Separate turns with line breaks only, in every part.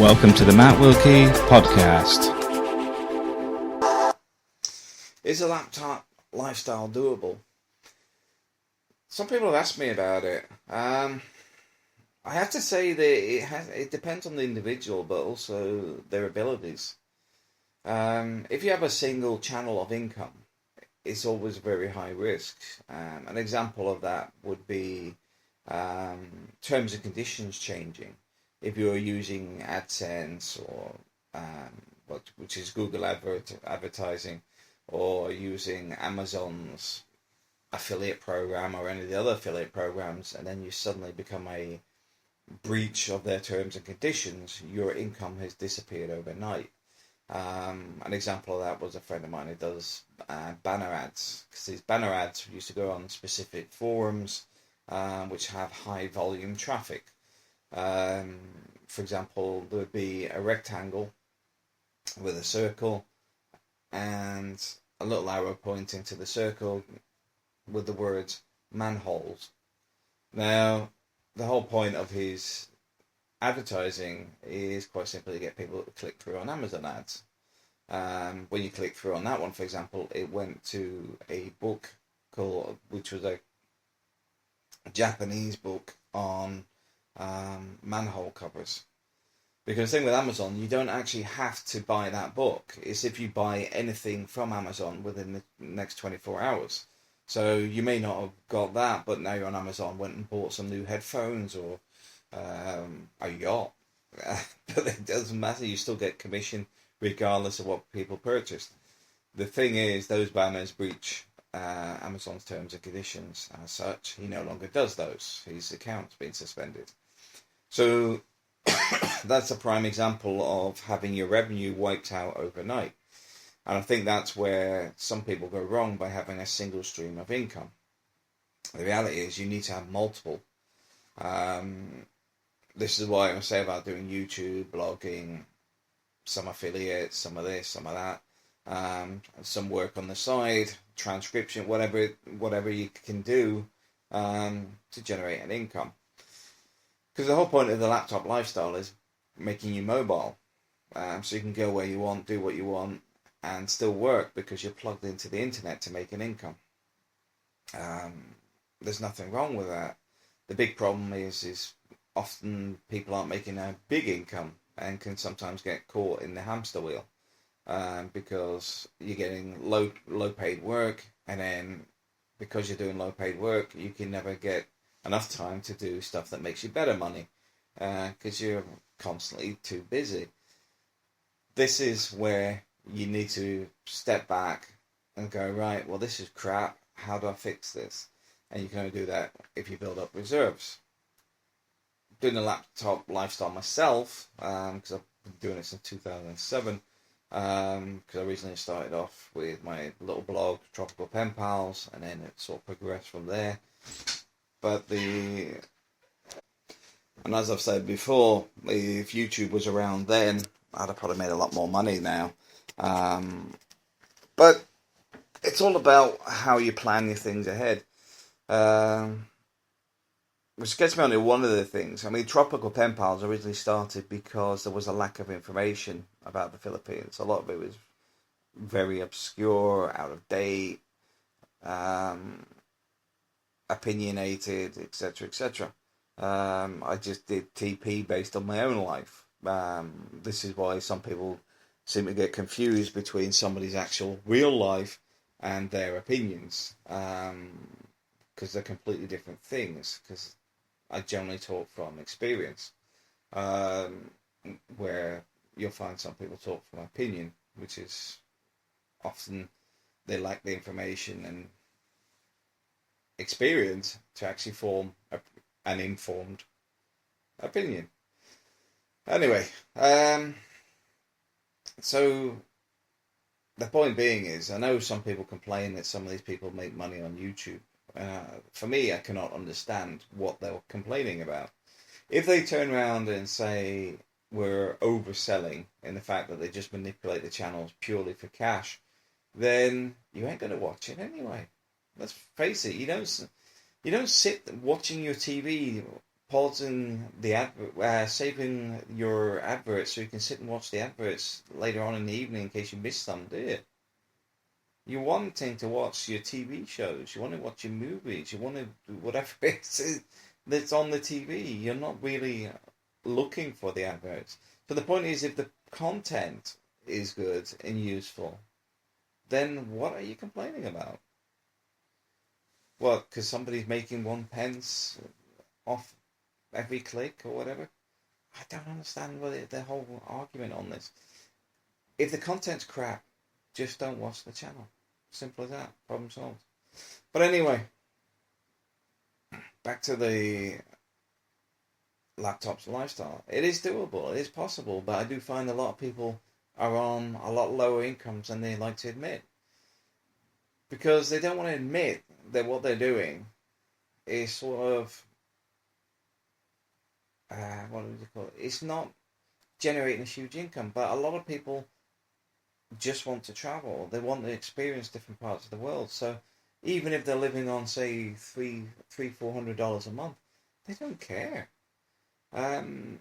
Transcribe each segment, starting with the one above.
Welcome to the Matt Wilkie podcast.
Is a laptop lifestyle doable? Some people have asked me about it. I have to say that it depends on the individual, but also their abilities. If you have a single channel of income, it's always very high risk. An example of that would be terms and conditions changing. If you're using AdSense or which is Google advertising, or using Amazon's affiliate program or any of the other affiliate programs, and then you suddenly become a breach of their terms and conditions, your income has disappeared overnight. An example of that was a friend of mine who does banner ads, because these banner ads used to go on specific forums which have high volume traffic. For example, there would be a rectangle with a circle and a little arrow pointing to the circle with the words manholes. Now, the whole point of his advertising is quite simply to get people to click through on Amazon ads. When you click through on that one, for example, it went to a book which was a Japanese book on manhole covers. Because the thing with Amazon, you don't actually have to buy that book. It's if you buy anything from Amazon within the next 24 hours. So you may not have got that, but now you're on Amazon, went and bought some new headphones or a yacht. But it doesn't matter, you still get commission regardless of what people purchased. The thing is, those banners breach Amazon's terms and conditions. As such, he no longer does those. His account's been suspended. So that's a prime example of having your revenue wiped out overnight. And I think that's where some people go wrong by having a single stream of income. The reality is you need to have multiple. This is why I say about doing YouTube, blogging, some affiliates, some of this, some of that, some work on the side, transcription, whatever you can do to generate an income. Because the whole point of the laptop lifestyle is making you mobile. So you can go where you want, do what you want, and still work because you're plugged into the internet to make an income. There's nothing wrong with that. The big problem is often people aren't making a big income and can sometimes get caught in the hamster wheel. Because you're getting low paid work, and then because you're doing low paid work, you can never get enough time to do stuff that makes you better money because you're constantly too busy. This is where you need to step back and go, right, well, this is crap. How do I fix this? And you can only do that if you build up reserves. Doing the laptop lifestyle myself, because I've been doing it since 2007, because I recently started off with my little blog, Tropical Pen Pals, and then it sort of progressed from there. And as I've said before, if YouTube was around then, I'd have probably made a lot more money now. But it's all about how you plan your things ahead. Which gets me on to one of the things. I mean, Tropical Pen Pals originally started because there was a lack of information about the Philippines. A lot of it was very obscure, out of date, opinionated, etc., etc. I just did TP based on my own life. This is why some people seem to get confused between somebody's actual real life and their opinions, because they're completely different things. Because I generally talk from experience, where you'll find some people talk from opinion, which is often they lack the information and experience to actually form an informed opinion. Anyway, so the point being is, I know some people complain that some of these people make money on YouTube. For me, I cannot understand what they're complaining about. If they turn around and say we're overselling in the fact that they just manipulate the channels purely for cash, then you ain't going to watch it anyway. Let's face it, you don't sit watching your TV pausing the saving your adverts so you can sit and watch the adverts later on in the evening in case you miss some, do you? You're wanting to watch your TV shows, you want to watch your movies, you want to do whatever it is that's on the TV. You're not really looking for the adverts. So the point is, if the content is good and useful, then what are you complaining about? What, because somebody's making 1 pence off every click or whatever? I don't understand the whole argument on this. If the content's crap, just don't watch the channel. Simple as that. Problem solved. But anyway, back to the laptops lifestyle. It is doable. It is possible. But I do find a lot of people are on a lot lower incomes than they like to admit. Because they don't want to admit that what they're doing is sort of, what do you call it? It's not generating a huge income, but a lot of people just want to travel. They want to experience different parts of the world. So even if they're living on, say, $400 a month, they don't care. And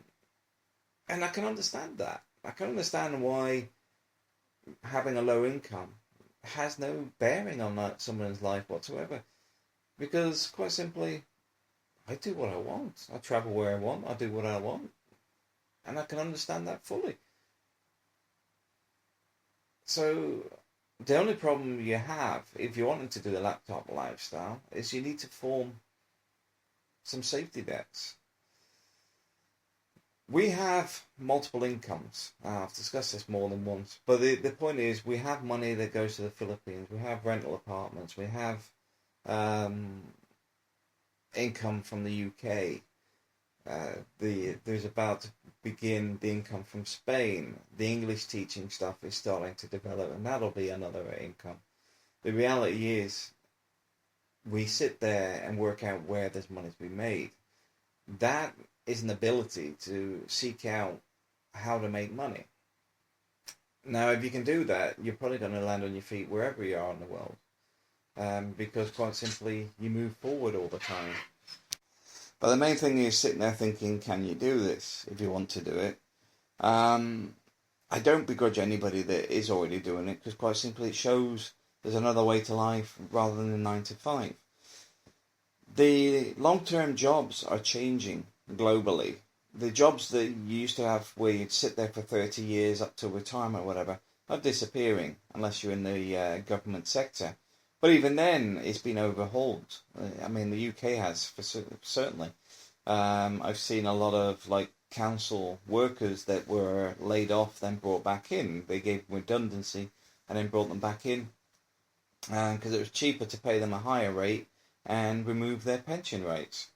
I can understand that. I can understand why having a low income has no bearing on someone's life whatsoever. Because, quite simply, I do what I want. I travel where I want. I do what I want. And I can understand that fully. So, the only problem you have, if you're wanting to do the laptop lifestyle, is you need to form some safety nets. We have multiple incomes. I've discussed this more than once. But the point is, we have money that goes to the Philippines. We have rental apartments. We have income from the UK. There's about to begin the income from Spain. The English teaching stuff is starting to develop, and that'll be another income. The reality is, we sit there and work out where there's money to be made. That is an ability to seek out how to make money. Now, if you can do that, you're probably going to land on your feet wherever you are in the world. Because, quite simply, you move forward all the time. But the main thing is sitting there thinking, can you do this if you want to do it? I don't begrudge anybody that is already doing it, because quite simply it shows there's another way to life rather than the 9 to 5. The long-term jobs are changing globally. The jobs that you used to have where you'd sit there for 30 years up to retirement or whatever are disappearing unless you're in the government sector. But even then, it's been overhauled. I mean, the UK has, certainly. I've seen a lot of council workers that were laid off, then brought back in. They gave redundancy and then brought them back in because it was cheaper to pay them a higher rate and remove their pension rates.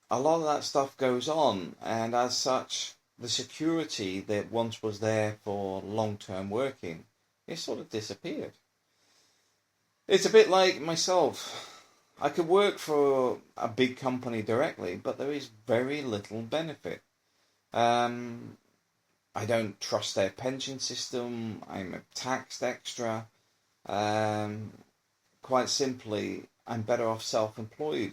A lot of that stuff goes on, and as such, the security that once was there for long-term working, it sort of disappeared. It's a bit like myself. I could work for a big company directly, but there is very little benefit. I don't trust their pension system. I'm taxed extra. Quite simply, I'm better off self-employed.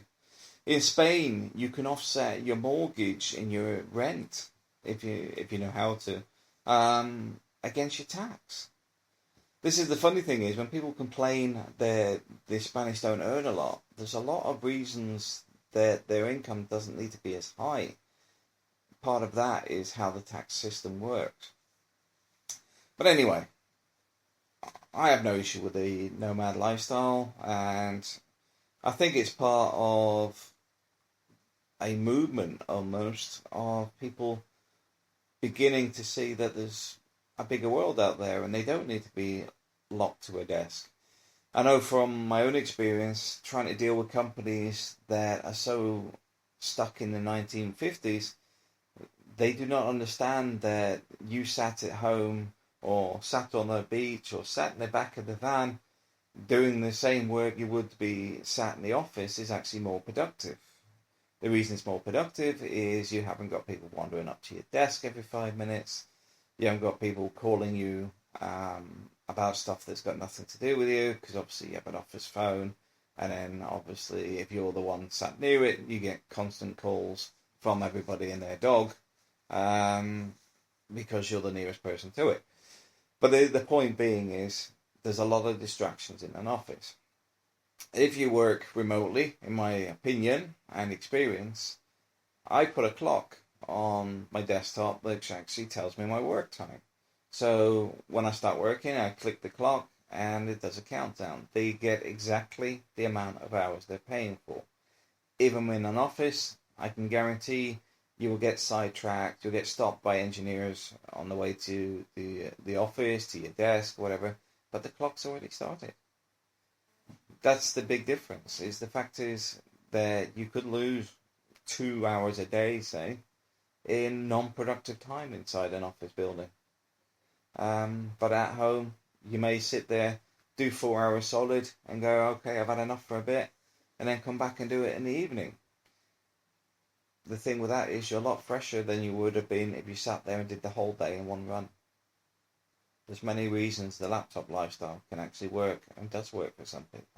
In Spain, you can offset your mortgage and your rent, if you know how to, against your tax. This is the funny thing is, when people complain that the Spanish don't earn a lot, there's a lot of reasons that their income doesn't need to be as high. Part of that is how the tax system works. But anyway, I have no issue with the nomad lifestyle, and I think it's part of a movement almost of people beginning to see that there's a bigger world out there and they don't need to be locked to a desk. I know from my own experience trying to deal with companies that are so stuck in the 1950s, they do not understand that you sat at home or sat on a beach or sat in the back of the van doing the same work you would be sat in the office is actually more productive. The reason it's more productive is you haven't got people wandering up to your desk every 5 minutes. You haven't got people calling you about stuff that's got nothing to do with you, because obviously you have an office phone, and then obviously if you're the one sat near it, you get constant calls from everybody and their dog, because you're the nearest person to it. But the point being is, there's a lot of distractions in an office. If you work remotely, in my opinion and experience, I put a clock on my desktop which actually tells me my work time. So when I start working, I click the clock and it does a countdown. They get exactly the amount of hours they're paying for. Even in an office, I can guarantee you will get sidetracked, you'll get stopped by engineers on the way to the office, to your desk, whatever, but the clock's already started. That's the big difference. Is the fact is that you could lose 2 hours a day, say, in non-productive time inside an office building. But at home, you may sit there, do 4 hours solid, and go, okay, I've had enough for a bit, and then come back and do it in the evening. The thing with that is you're a lot fresher than you would have been if you sat there and did the whole day in one run. There's many reasons the laptop lifestyle can actually work, and does work for some people.